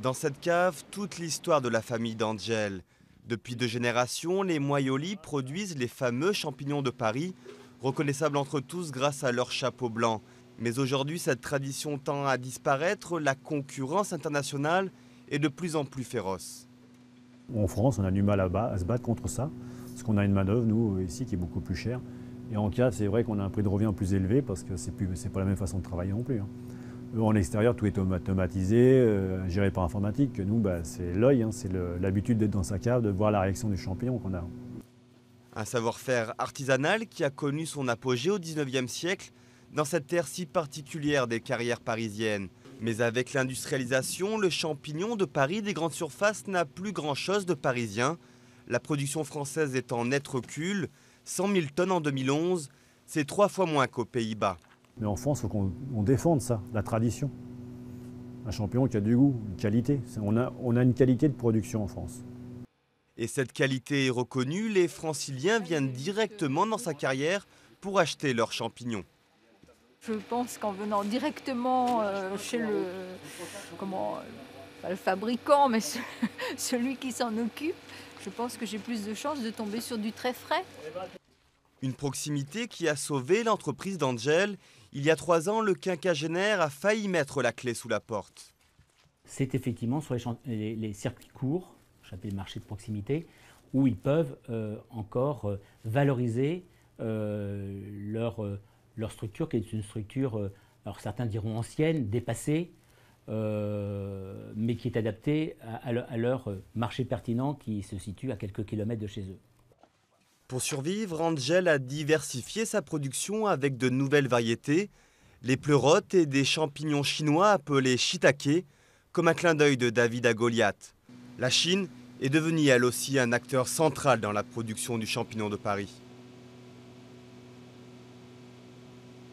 Dans cette cave, toute l'histoire de la famille d'Angel. Depuis 2 générations, les Moyoli produisent les fameux champignons de Paris, reconnaissables entre tous grâce à leur chapeau blanc. Mais aujourd'hui, cette tradition tend à disparaître, la concurrence internationale est de plus en plus féroce. En France, on a du mal à se battre contre ça, parce qu'on a une main-d'œuvre, nous, ici, qui est beaucoup plus chère. Et en cave, c'est vrai qu'on a un prix de revient plus élevé, parce que c'est pas la même façon de travailler non plus. En extérieur, tout est automatisé, géré par informatique. Nous, c'est l'œil, c'est l'habitude d'être dans sa cave, de voir la réaction du champignon qu'on a. Un savoir-faire artisanal qui a connu son apogée au 19e siècle dans cette terre si particulière des carrières parisiennes. Mais avec l'industrialisation, le champignon de Paris des grandes surfaces n'a plus grand-chose de parisien. La production française est en net recul, 100 000 tonnes en 2011, c'est 3 fois moins qu'aux Pays-Bas. Mais en France, il faut qu'on défende ça, la tradition. Un champignon qui a du goût, une qualité. On a une qualité de production en France. Et cette qualité est reconnue, les franciliens viennent directement dans sa carrière pour acheter leurs champignons. Je pense qu'en venant directement chez pas le fabricant, mais celui qui s'en occupe, je pense que j'ai plus de chances de tomber sur du très frais. Une proximité qui a sauvé l'entreprise d'Angel. Il y a 3 ans, le quinquagénaire a failli mettre la clé sous la porte. C'est effectivement sur les circuits courts, j'appelle les marchés de proximité, où ils peuvent encore valoriser leur structure, qui est une structure, alors certains diront ancienne, dépassée, mais qui est adaptée à leur marché pertinent qui se situe à quelques kilomètres de chez eux. Pour survivre, Angel a diversifié sa production avec de nouvelles variétés, les pleurotes et des champignons chinois appelés shiitake, comme un clin d'œil de David à Goliath. La Chine est devenue elle aussi un acteur central dans la production du champignon de Paris.